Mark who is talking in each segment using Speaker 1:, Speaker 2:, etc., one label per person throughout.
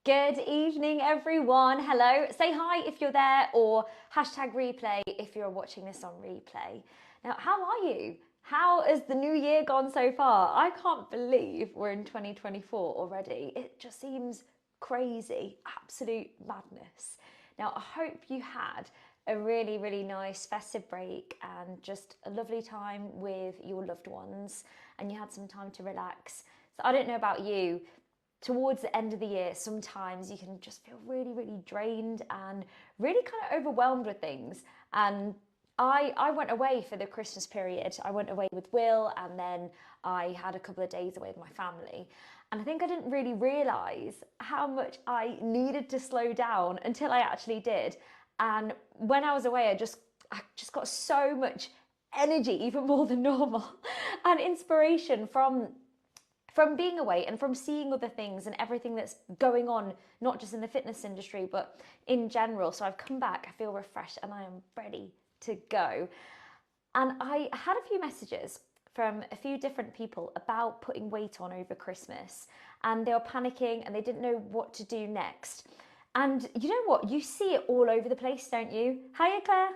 Speaker 1: Good evening, everyone. Hello. Say hi if you're there, or hashtag replay if you're watching this on replay. Now, how are you? How has the new year gone so far? I can't believe we're in 2024 already. It just seems crazy, absolute madness. Now, I hope you had a really, really nice festive break and just a lovely time with your loved ones, and you had some time to relax. So, I don't know about you, towards the end of the year, sometimes you can just feel really, really drained and really kind of overwhelmed with things. And I went away for the Christmas period. I went away with Will, and then I had a couple of days away with my family. And I think I didn't really realize how much I needed to slow down until I actually did. And when I was away, I just got so much energy, even more than normal, and inspiration from being away and from seeing other things and everything that's going on, not just in the fitness industry, but in general. So I've come back, I feel refreshed, and I am ready to go. And I had a few messages from a few different people about putting weight on over Christmas, and they were panicking and they didn't know what to do next. And you know what? You see it all over the place, don't you? Hiya, Claire.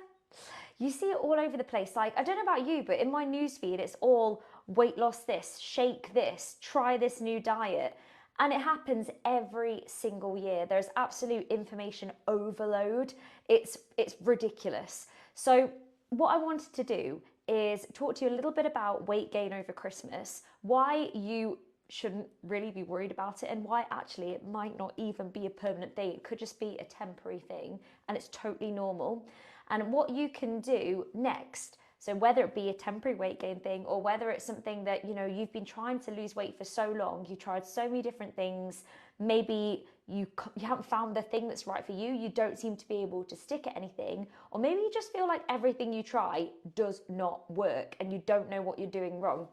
Speaker 1: You see it all over the place. Like, I don't know about you, but in my newsfeed, it's all weight loss this, shake this, try this new diet. And it happens every single year. There's absolute information overload. It's ridiculous. So what I wanted to do is talk to you a little bit about weight gain over Christmas, why you shouldn't really be worried about it, and why actually it might not even be a permanent thing. It could just be a temporary thing, and it's totally normal. And what you can do next, so whether it be a temporary weight gain thing, or whether it's something that you've been trying to lose weight for so long, you tried so many different things, maybe you haven't found the thing that's right for you, you don't seem to be able to stick at anything, or maybe you just feel like everything you try does not work and you don't know what you're doing wrong.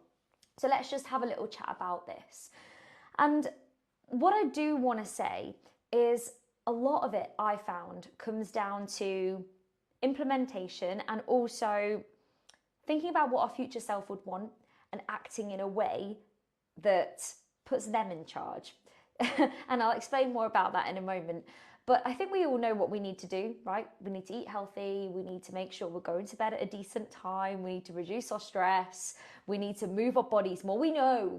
Speaker 1: So let's just have a little chat about this. And what I do want to say is a lot of it, I found, comes down to implementation, and also thinking about what our future self would want and acting in a way that puts them in charge. And I'll explain more about that in a moment. But I think we all know what we need to do, right? We need to eat healthy. We need to make sure we're going to bed at a decent time. We need to reduce our stress. We need to move our bodies more. We know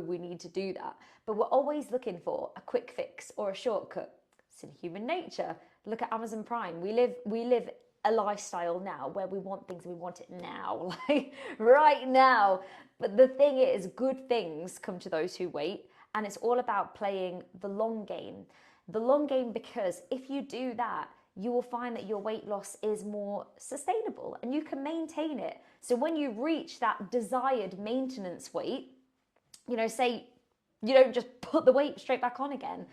Speaker 1: we need to do that. But we're always looking for a quick fix or a shortcut. It's in human nature. Look at Amazon Prime. We live a lifestyle now where we want things, we want it now, like right now. But the thing is, good things come to those who wait, and it's all about playing the long game. The long game, because if you do that, you will find that your weight loss is more sustainable and you can maintain it. So when you reach that desired maintenance weight, say you don't just put the weight straight back on again.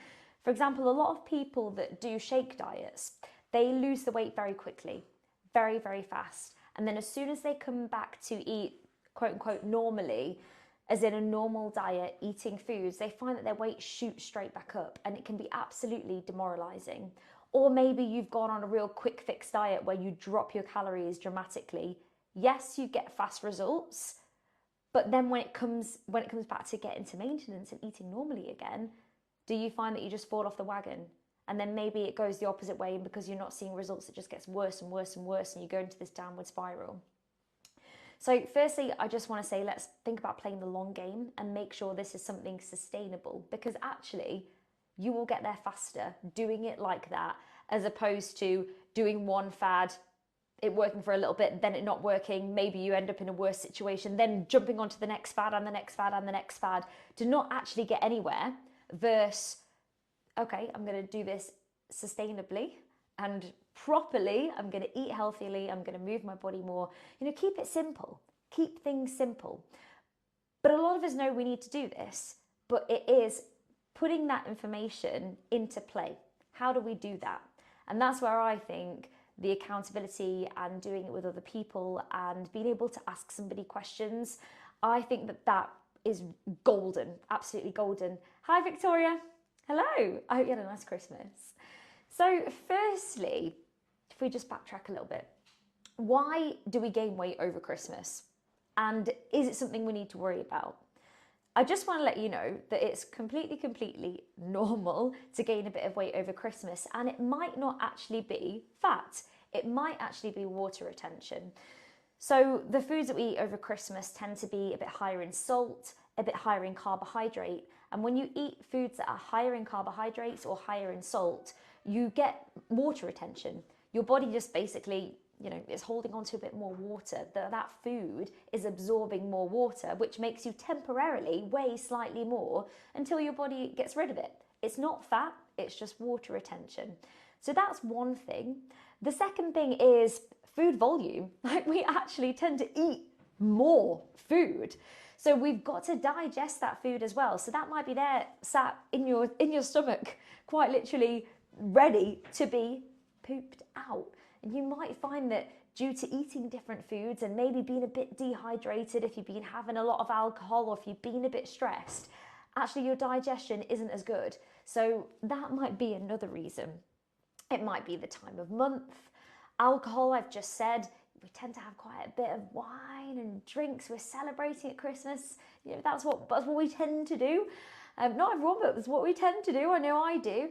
Speaker 1: For example, a lot of people that do shake diets, they lose the weight very quickly, very, very fast. And then as soon as they come back to eat, quote unquote, normally, as in a normal diet, eating foods, they find that their weight shoots straight back up, and it can be absolutely demoralizing. Or maybe you've gone on a real quick fix diet where you drop your calories dramatically. Yes, you get fast results, but then when it comes back to getting to maintenance and eating normally again, do you find that you just fall off the wagon? And then maybe it goes the opposite way, and because you're not seeing results, it just gets worse and worse and worse, and you go into this downward spiral. So firstly, I just want to say, let's think about playing the long game and make sure this is something sustainable, because actually you will get there faster doing it like that, as opposed to doing one fad, it working for a little bit, then it not working, maybe you end up in a worse situation, then jumping onto the next fad and the next fad and the next fad to not actually get anywhere, versus, okay, I'm going to do this sustainably and properly. I'm going to eat healthily. I'm going to move my body more. Keep it simple. Keep things simple. But a lot of us know we need to do this, but it is putting that information into play. How do we do that? And that's where I think the accountability and doing it with other people and being able to ask somebody questions, I think that is golden, absolutely golden. Hi, Victoria. Hello. I hope you had a nice Christmas. So firstly, if we just backtrack a little bit, why do we gain weight over Christmas? And is it something we need to worry about? I just want to let you know that it's completely normal to gain a bit of weight over Christmas, and it might not actually be fat. It might actually be water retention. So the foods that we eat over Christmas tend to be a bit higher in salt, a bit higher in carbohydrate. And when you eat foods that are higher in carbohydrates or higher in salt, you get water retention. Your body just basically, is holding on to a bit more water. That food is absorbing more water, which makes you temporarily weigh slightly more until your body gets rid of it. It's not fat, it's just water retention. So that's one thing. The second thing is food volume. Like, we actually tend to eat more food. So we've got to digest that food as well. So that might be there sat in your stomach, quite literally ready to be pooped out. And you might find that due to eating different foods and maybe being a bit dehydrated, if you've been having a lot of alcohol or if you've been a bit stressed, actually your digestion isn't as good. So that might be another reason. It might be the time of month. Alcohol, I've just said, we tend to have quite a bit of wine and drinks. We're celebrating at Christmas. That's what we tend to do. Not everyone, but that's what we tend to do. I know I do.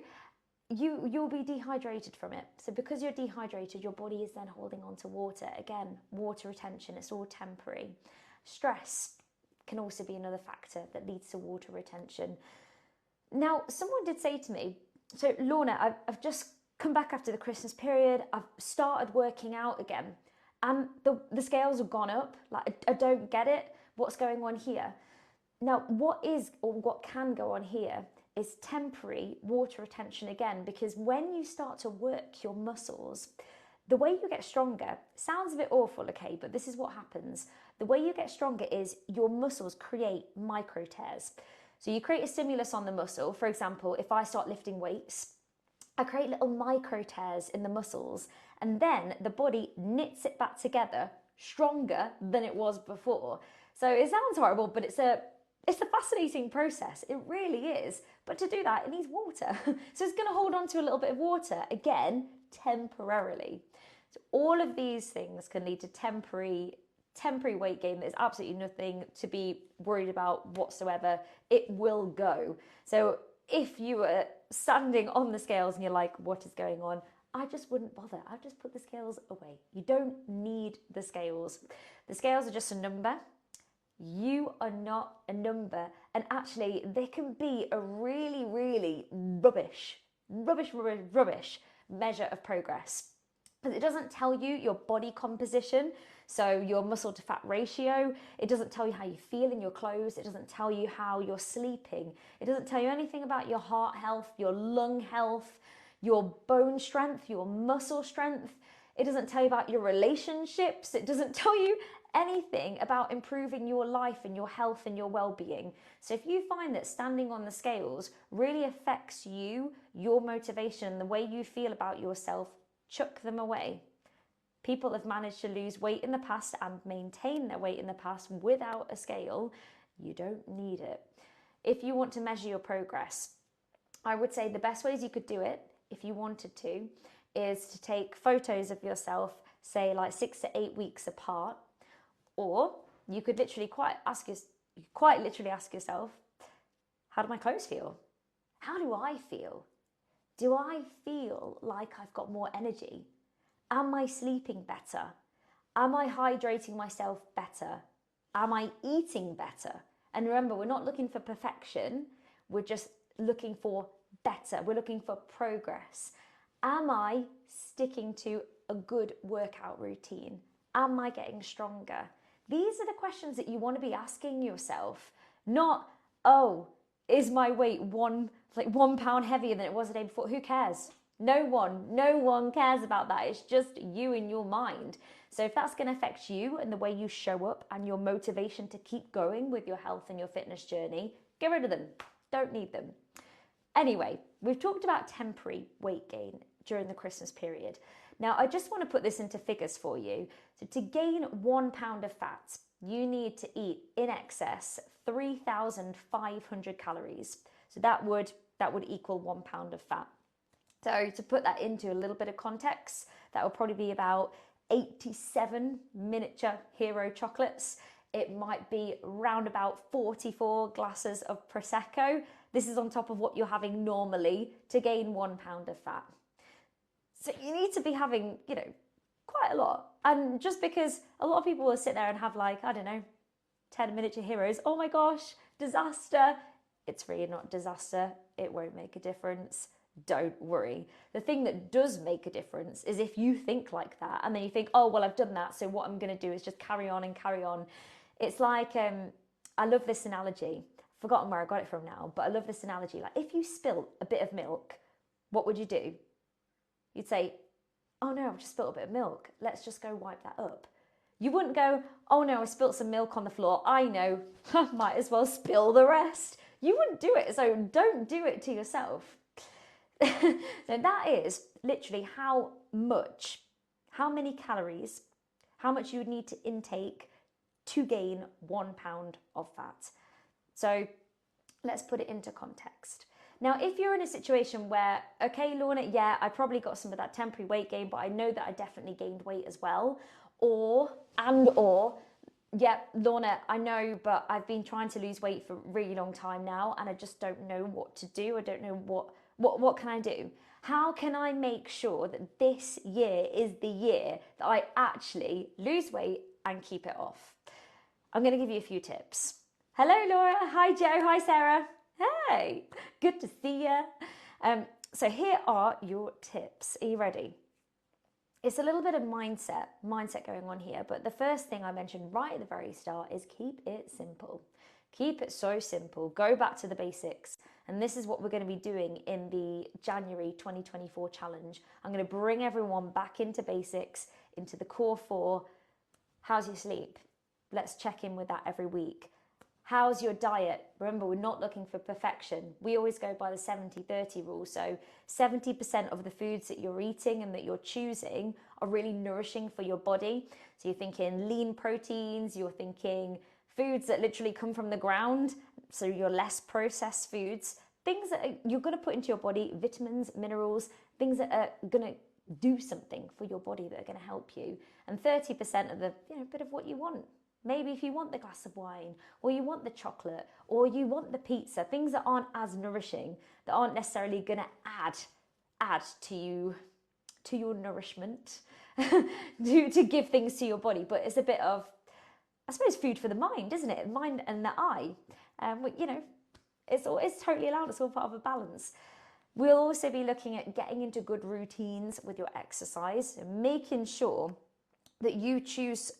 Speaker 1: You'll be dehydrated from it. So because you're dehydrated, your body is then holding on to water. Again, water retention, it's all temporary. Stress can also be another factor that leads to water retention. Now, someone did say to me, so Lorna, I've just come back after the Christmas period. I've started working out again. And the scales have gone up. Like, I don't get it. What's going on here? Now, what can go on here is temporary water retention again, because when you start to work your muscles, the way you get stronger sounds a bit awful, okay, but this is what happens. The way you get stronger is your muscles create micro tears. So you create a stimulus on the muscle. For example, if I start lifting weights, I create little micro tears in the muscles, and then the body knits it back together stronger than it was before. So it sounds horrible, but it's a fascinating process. It really is. But to do that, it needs water. So it's going to hold on to a little bit of water, again, temporarily. So all of these things can lead to temporary weight gain. There's absolutely nothing to be worried about whatsoever. It will go. So if you were standing on the scales and you're like, what is going on? I just wouldn't bother. I'd just put the scales away. You don't need the scales. The scales are just a number. You are not a number. And actually, they can be a really, really rubbish measure of progress. Because it doesn't tell you your body composition, so your muscle to fat ratio. It doesn't tell you how you feel in your clothes. It doesn't tell you how you're sleeping. It doesn't tell you anything about your heart health, your lung health, your bone strength, your muscle strength. It doesn't tell you about your relationships. It doesn't tell you anything about improving your life and your health and your well-being. So if you find that standing on the scales really affects you, your motivation, the way you feel about yourself, chuck them away. People have managed to lose weight in the past and maintain their weight in the past without a scale. You don't need it. If you want to measure your progress, I would say the best ways you could do it, if you wanted to, is to take photos of yourself, say like 6 to 8 weeks apart, or you could literally quite literally ask yourself, how do my clothes feel? How do I feel? Do I feel like I've got more energy? Am I sleeping better? Am I hydrating myself better? Am I eating better? And remember, we're not looking for perfection. We're just looking for better. We're looking for progress. Am I sticking to a good workout routine? Am I getting stronger? These are the questions that you want to be asking yourself. Not, oh, is my weight one pound heavier than it was the day before? Who cares? No one cares about that. It's just you in your mind. So if that's going to affect you and the way you show up and your motivation to keep going with your health and your fitness journey, get rid of them. Don't need them. Anyway, we've talked about temporary weight gain during the Christmas period. Now, I just want to put this into figures for you. So to gain 1 pound of fat, you need to eat in excess 3,500 calories. So that would equal 1 pound of fat. So to put that into a little bit of context, that would probably be about 87 miniature hero chocolates. It might be round about 44 glasses of Prosecco. This is on top of what you're having normally to gain 1 pound of fat. So you need to be having, quite a lot. And just because a lot of people will sit there and have like, I don't know, 10 miniature heroes, oh my gosh, disaster. It's really not disaster. It won't make a difference. Don't worry. The thing that does make a difference is if you think like that and then you think, oh, well, I've done that, so what I'm going to do is just carry on and carry on. It's like, I love this analogy. I've forgotten where I got it from now, but I love this analogy. Like if you spilt a bit of milk, what would you do? You'd say, oh no, I've just spilled a bit of milk. Let's just go wipe that up. You wouldn't go, oh no, I spilt some milk on the floor. I know, might as well spill the rest. You wouldn't do it, so don't do it to yourself. So that is literally how many calories, how much you would need to intake to gain 1 pound of fat. So let's put it into context. Now, if you're in a situation where, okay, Lorna, yeah, I probably got some of that temporary weight gain, but I know that I definitely gained weight as well. Or, yeah, Lorna, I know, but I've been trying to lose weight for a really long time now, and I just don't know what to do. I don't know what can I do? How can I make sure that this year is the year that I actually lose weight and keep it off? I'm going to give you a few tips. Hello, Laura. Hi, Joe. Hi, Sarah. Hey, good to see you. So here are your tips. Are you ready? It's a little bit of mindset going on here, but the first thing I mentioned right at the very start is keep it simple. Keep it so simple. Go back to the basics. And this is what we're going to be doing in the January 2024 challenge. I'm going to bring everyone back into basics, into the core 4. How's your sleep? Let's check in with that every week. How's your diet? Remember, we're not looking for perfection. We always go by the 70-30 rule. So 70% of the foods that you're eating and that you're choosing are really nourishing for your body. So you're thinking lean proteins, you're thinking foods that literally come from the ground, so your less processed foods, things that you're going to put into your body, vitamins, minerals, things that are going to do something for your body, that are going to help you. And 30% of the, bit of what you want. Maybe if you want the glass of wine, or you want the chocolate, or you want the pizza, things that aren't as nourishing, that aren't necessarily going to add to your nourishment, to give things to your body. But it's a bit of, I suppose, food for the mind, isn't it? Mind and the eye. It's totally allowed. It's all part of a balance. We'll also be looking at getting into good routines with your exercise, and making sure that you choose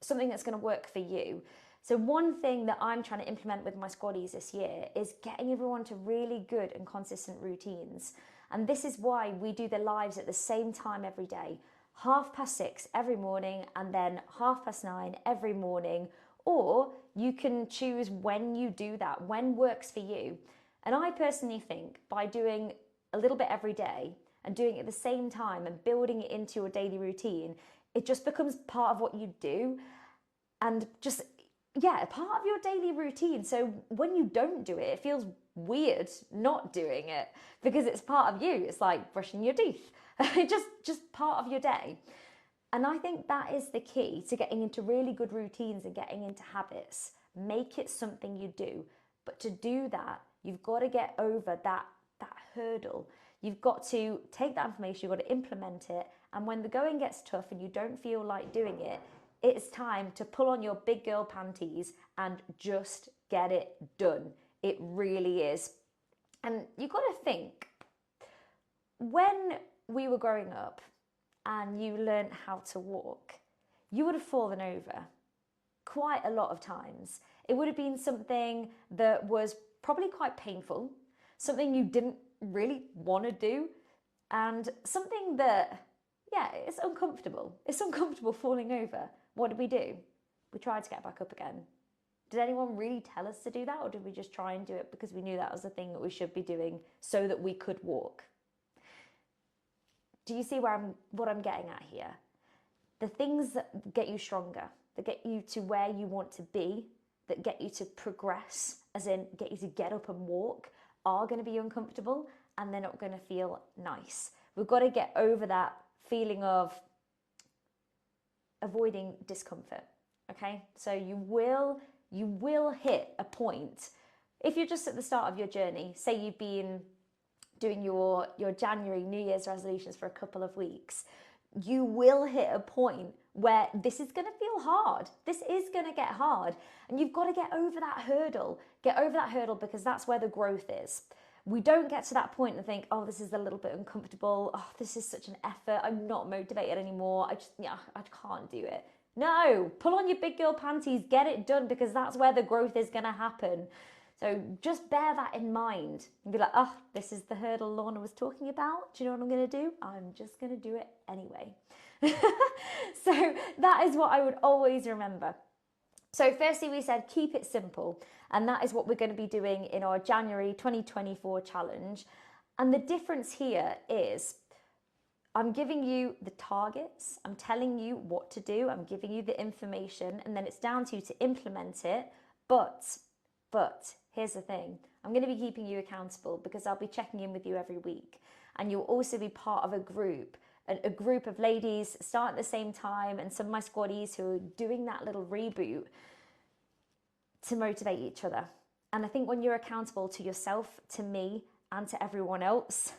Speaker 1: something that's going to work for you. So one thing that I'm trying to implement with my squaddies this year is getting everyone to really good and consistent routines. And this is why we do the lives at the same time every day. 6:30 every morning, and then 9:30 every morning. Or you can choose when you do that, when works for you. And I personally think by doing a little bit every day and doing it at the same time and building it into your daily routine, it just becomes part of what you do, and just, part of your daily routine. So when you don't do it, it feels weird not doing it because it's part of you. It's like brushing your teeth. just part of your day. And I think that is the key to getting into really good routines and getting into habits. Make it something you do. But to do that, you've got to get over that hurdle. You've got to take that information, you've got to implement it. And when the going gets tough and you don't feel like doing it, it's time to pull on your big girl panties and just get it done. It really is. And you've got to think, when we were growing up and you learned how to walk, you would have fallen over quite a lot of times. It would have been something that was probably quite painful, something you didn't really want to do, and something that, it's uncomfortable. It's uncomfortable falling over. What did we do? We tried to get back up again. Did anyone really tell us to do that, or did we just try and do it because we knew that was the thing that we should be doing so that we could walk? Do you see what I'm getting at here? The things that get you stronger, that get you to where you want to be, that get you to progress, as in get you to get up and walk, are going to be uncomfortable, and they're not going to feel nice. We've got to get over that feeling of avoiding discomfort. Okay, so you will hit a point if you're just at the start of your journey. Say you've been doing your January New Year's resolutions for a couple of weeks, you will hit a point where this is going to feel hard. This is going to get hard, and you've got to get over that hurdle. Get over that hurdle, because that's where the growth is. We don't get to that point and think, oh, this is a little bit uncomfortable. Oh, this is such an effort. I'm not motivated anymore. I can't do it. No, pull on your big girl panties, get it done, because that's where the growth is going to happen. So just bear that in mind and be like, oh, this is the hurdle Lorna was talking about. Do you know what I'm going to do? I'm just going to do it anyway. So that is what I would always remember. So firstly, we said keep it simple. And that is what we're going to be doing in our January 2024 challenge. And the difference here is I'm giving you the targets. I'm telling you what to do. I'm giving you the information. And then it's down to you to implement it. But here's the thing. I'm going to be keeping you accountable, because I'll be checking in with you every week. And you'll also be part of a group of ladies start at the same time, and some of my squaddies who are doing that little reboot to motivate each other. And I think when you're accountable to yourself, to me, and to everyone else,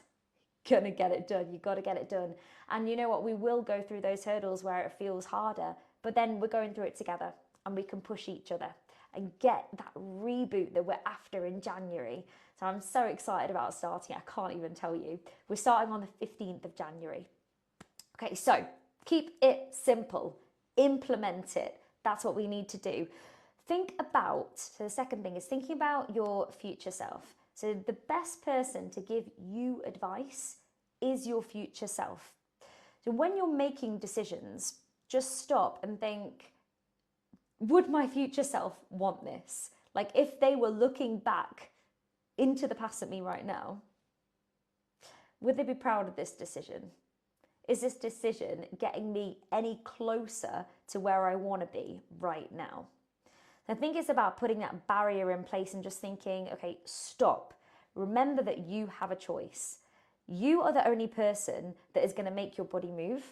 Speaker 1: you're gonna get it done. You've got to get it done. And you know what? We will go through those hurdles where it feels harder, but then we're going through it together, and we can push each other and get that reboot that we're after in January. So I'm so excited about starting. I can't even tell you. We're starting on the 15th of January. Okay, so keep it simple. Implement it. That's what we need to do. Think about, so the second thing is thinking about your future self. So the best person to give you advice is your future self. So when you're making decisions, just stop and think, would my future self want this? Like, if they were looking back into the past at me right now, would they be proud of this decision? Is this decision getting me any closer to where I want to be right now? I think it's about putting that barrier in place and just thinking, okay, stop. Remember that you have a choice. You are the only person that is going to make your body move.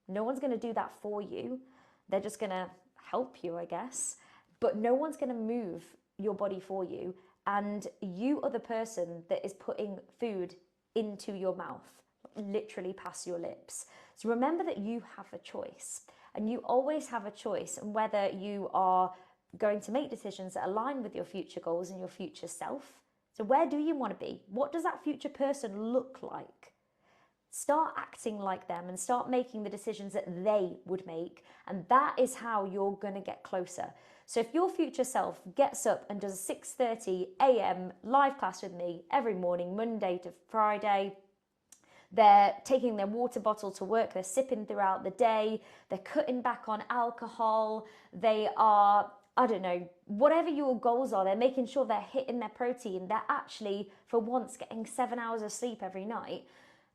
Speaker 1: No one's going to do that for you. They're just going to help you, I guess. But no one's going to move your body for you. And you are the person that is putting food into your mouth, literally past your lips. So remember that you have a choice, and you always have a choice. And whether you are going to make decisions that align with your future goals and your future self. So where do you want to be? What does that future person look like? Start acting like them and start making the decisions that they would make. And that is how you're going to get closer. So if your future self gets up and does a 6:30 a.m. live class with me every morning, Monday to Friday, they're taking their water bottle to work, they're sipping throughout the day, they're cutting back on alcohol, they are, I don't know, whatever your goals are, they're making sure they're hitting their protein, they're actually, for once, getting 7 hours of sleep every night.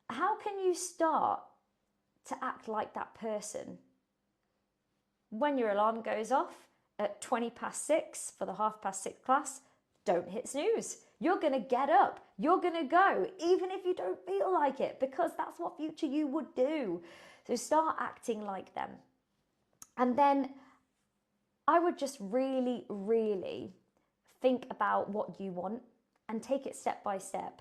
Speaker 1: How can you start to act like that person? When your alarm goes off at 6:20 for the 6:30 class, don't hit snooze. You're going to get up. You're going to go, even if you don't feel like it, because that's what future you would do. So start acting like them. And then I would just really, really think about what you want and take it step by step.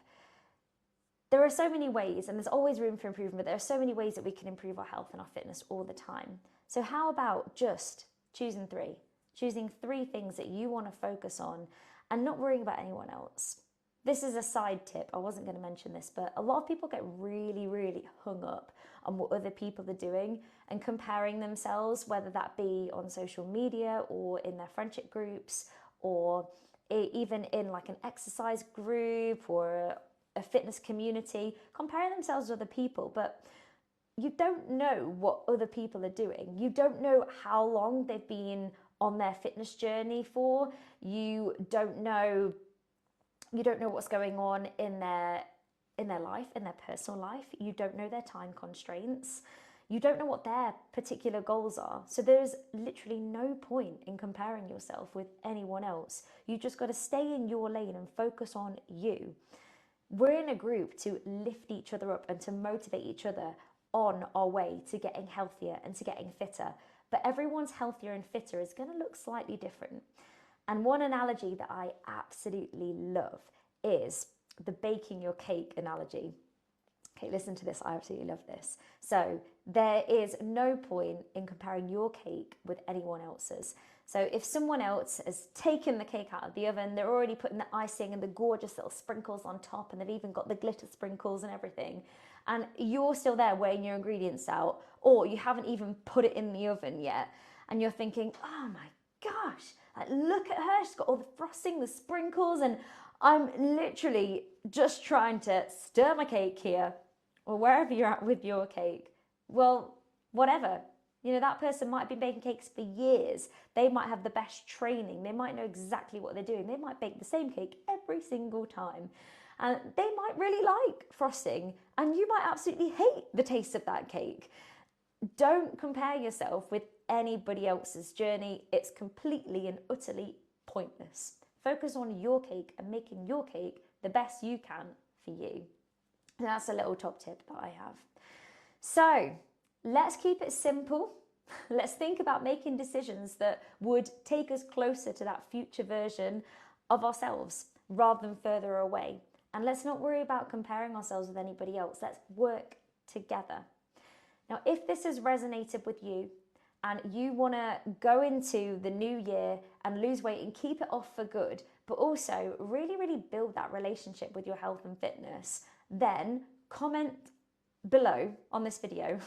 Speaker 1: There are so many ways, and there's always room for improvement, but there are so many ways that we can improve our health and our fitness all the time. So how about just choosing three things that you want to focus on and not worrying about anyone else? This is a side tip. I wasn't going to mention this, but a lot of people get really, really hung up on what other people are doing and comparing themselves, whether that be on social media or in their friendship groups, or even in like an exercise group or a fitness community, comparing themselves to other people. But you don't know what other people are doing. You don't know how long they've been on their fitness journey for. You don't know what's going on in their life, in their personal life. You don't know their time constraints. You don't know what their particular goals are. So there's literally no point in comparing yourself with anyone else. You just got to stay in your lane and focus on you. We're in a group to lift each other up and to motivate each other on our way to getting healthier and to getting fitter. but everyone's healthier and fitter is going to look slightly different. And one analogy that I absolutely love is the baking your cake analogy. Okay, listen to this. I absolutely love this. So there is no point in comparing your cake with anyone else's. So if someone else has taken the cake out of the oven, they're already putting the icing and the gorgeous little sprinkles on top, and they've even got the glitter sprinkles and everything, and you're still there weighing your ingredients out, or you haven't even put it in the oven yet, and you're thinking, oh my gosh, like, look at her, she's got all the frosting, the sprinkles, and I'm literally just trying to stir my cake here, or wherever you're at with your cake. Well, whatever. You know, that person might have been baking cakes for years. They might have the best training. They might know exactly what they're doing. They might bake the same cake every single time. And they might really like frosting, and you might absolutely hate the taste of that cake. Don't compare yourself with anybody else's journey. It's completely and utterly pointless. Focus on your cake and making your cake the best you can for you. And that's a little top tip that I have. So let's keep it simple. Let's think about making decisions that would take us closer to that future version of ourselves rather than further away. And let's not worry about comparing ourselves with anybody else. Let's work together. Now, if this has resonated with you and you want to go into the new year and lose weight and keep it off for good, but also really, really build that relationship with your health and fitness, then comment below on this video.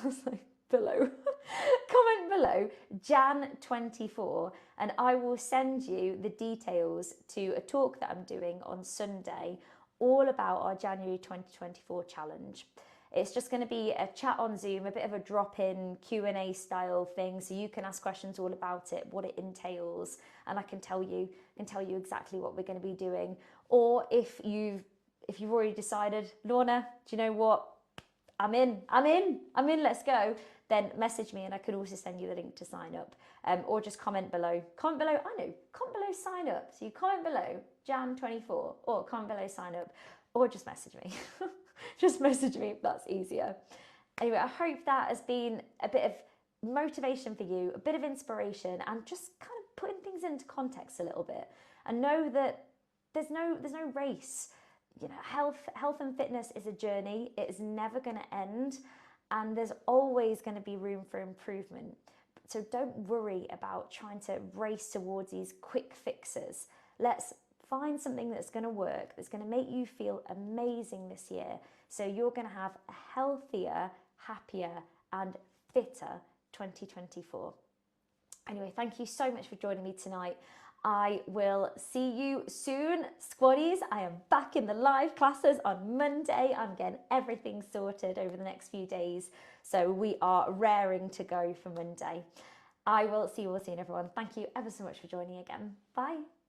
Speaker 1: Below. Comment below Jan24, and I will send you the details to a talk that I'm doing on Sunday all about our January 2024 challenge. It's just going to be a chat on Zoom, a bit of a drop-in Q&A style thing, so you can ask questions all about it, what it entails, and I can tell you exactly what we're going to be doing. Or if you've already decided, Lorna, do you know what? I'm in, let's go. Then message me and I can also send you the link to sign up. Or just comment below. Comment below, comment below, sign up. So you comment below, Jan24, or comment below, sign up, or just message me. Just message me if that's easier. Anyway, I hope that has been a bit of motivation for you, a bit of inspiration, and just kind of putting things into context a little bit. And know that there's no race. You know, health and fitness is a journey. It is never going to end, and there's always going to be room for improvement. So don't worry about trying to race towards these quick fixes. Let's find something that's going to work, that's going to make you feel amazing this year, so you're going to have a healthier, happier, and fitter 2024. Anyway, thank you so much for joining me tonight. I will see you soon, squaddies. I am back in the live classes on Monday. I'm getting everything sorted over the next few days, so we are raring to go for Monday. I will see you all soon, everyone. Thank you ever so much for joining again. Bye.